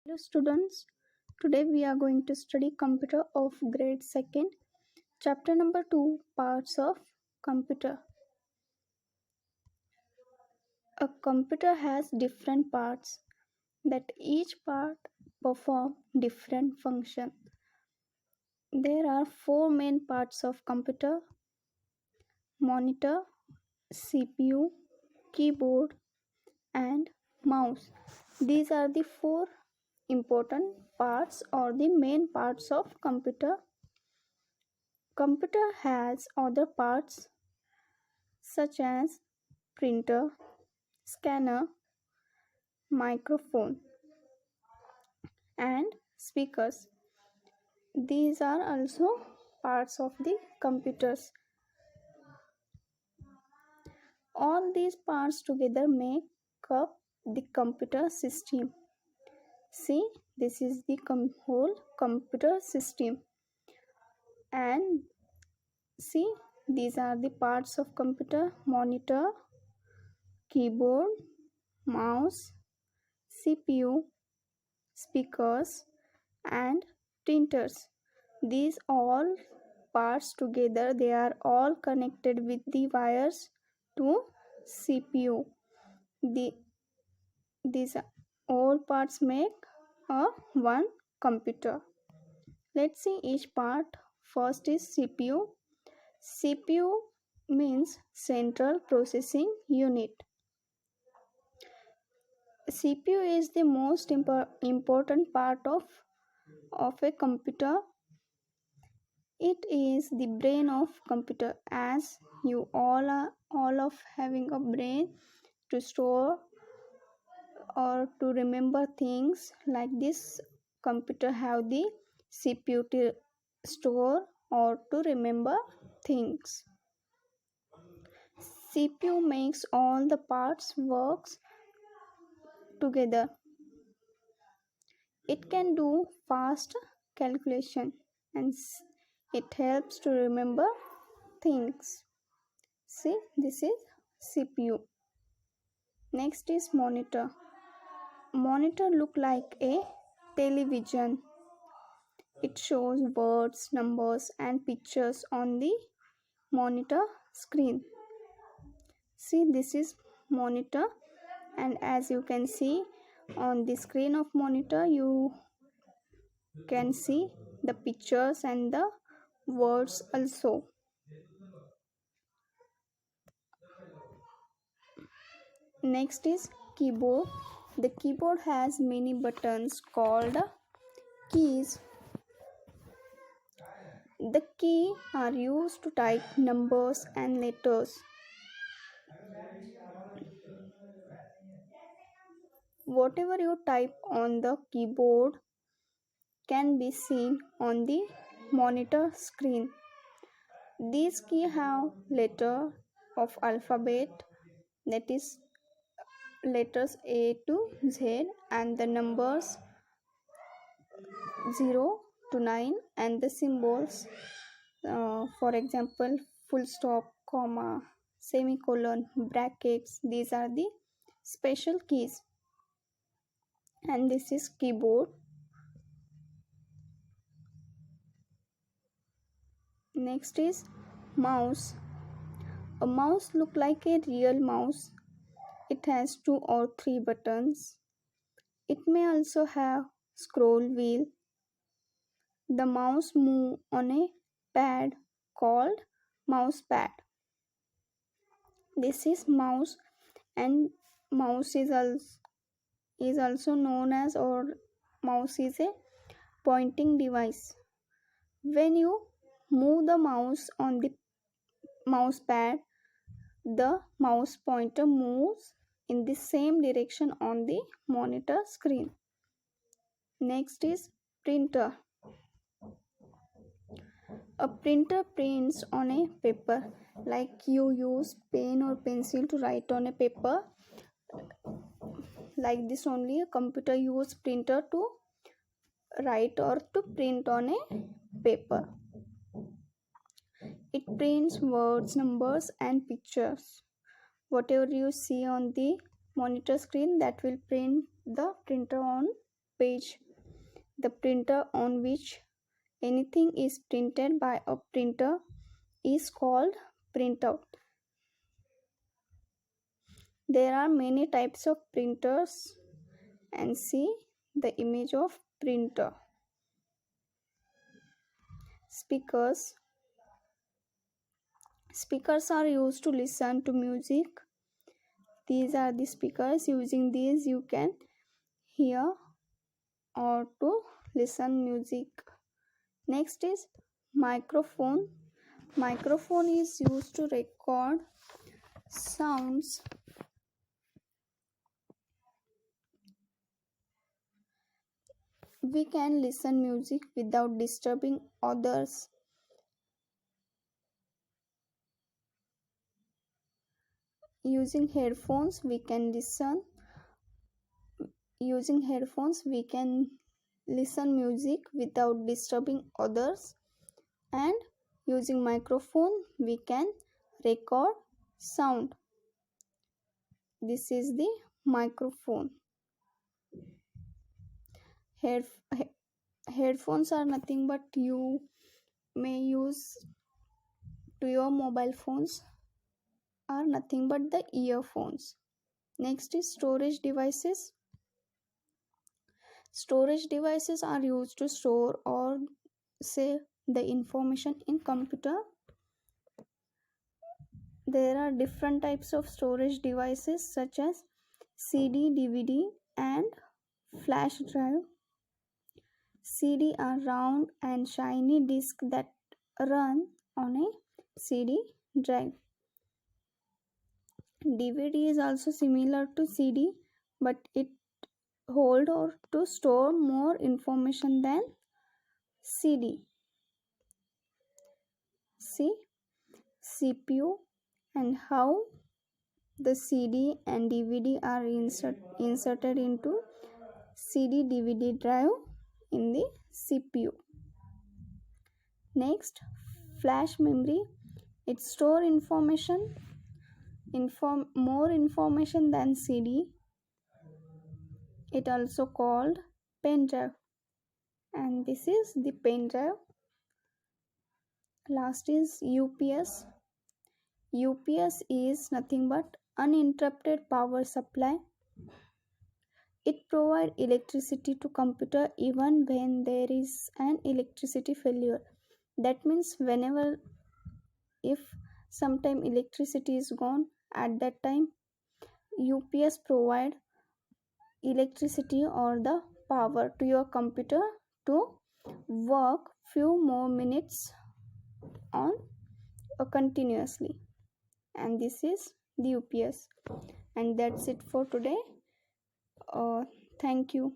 Hello students, today we are going to study computer of grade 2nd, chapter number 2, parts of computer. A computer has different parts that each part perform different function. There are four main parts of computer: monitor, CPU, keyboard and mouse. These are the four important parts or the main parts of computer. Computer has other parts such as printer, scanner, microphone, and speakers. These are also parts of the computers. All these parts together make up the computer system. See, this is the whole computer system. And see, these are the parts of computer: monitor, keyboard, mouse, CPU, speakers and printers. These all parts together, they are all connected with the wires to CPU. These all parts make a one computer. Let's see each part. First is CPU. CPU means central processing unit. CPU is the most important part of a computer. It is the brain of computer, as you all of having a brain to store or to remember things. Like this, computer have the CPU to store or to remember things. CPU makes all the parts works together. It can do fast calculation and it helps to remember things. See, this is CPU. Next is monitor. Monitor look like a television. It shows words, numbers and pictures on the monitor screen. See, this is monitor, and as you can see on the screen of monitor, you can see the pictures and the words also. Next is keyboard. The keyboard has many buttons called keys. The key are used to type numbers and letters. Whatever you type on the keyboard can be seen on the monitor screen. These keys have letter of alphabet, that is letters A to Z, and the numbers 0 to 9, and the symbols, for example, full stop, comma, semicolon, brackets. These are the special keys. And this is keyboard. Next is mouse. A mouse look like a real mouse. It has 2 or 3 buttons. It may also have scroll wheel. The mouse move on a pad called mouse pad. This is mouse, and mouse is also known as, or mouse is a pointing device. When you move the mouse on the mouse pad, the mouse pointer moves in the same direction on the monitor screen. Next is printer. A printer prints on a paper. Like you use pen or pencil to write on a paper, like this only a computer use printer to write or to print on a paper. It prints words, numbers and pictures. Whatever you see on the monitor screen, that will print the printer on page. The printer on which anything is printed by a printer is called printout. There are many types of printers, and see the image of printer. Speakers. Speakers are used to listen to music. These are the speakers. Using these you can hear or to listen music. Next is microphone. Microphone is used to record sounds. We can listen music without disturbing others. Using headphones we can listen. Using headphones we can listen music without disturbing others, and using microphone we can record sound. This is the microphone. Headphones are nothing but you may use to your mobile phones, are nothing but the earphones. Next is storage devices. Storage devices are used to store or save the information in computer. There are different types of storage devices such as CD, DVD and flash drive. CD are round and shiny discs that run on a CD drive. DVD is also similar to CD, but it hold or to store more information than CD. See CPU and how the CD and DVD are inserted into CD DVD drive in the CPU. Next, flash memory. It store more information than CD. It also called pen drive, and this is the pen drive. Last is UPS. UPS is nothing but uninterrupted power supply. It provides electricity to computer even when there is an electricity failure. That means whenever, if sometime electricity is gone, at that time UPS provide electricity or the power to your computer to work few more minutes on continuously. And this is the UPS. And that's it for today. Thank you.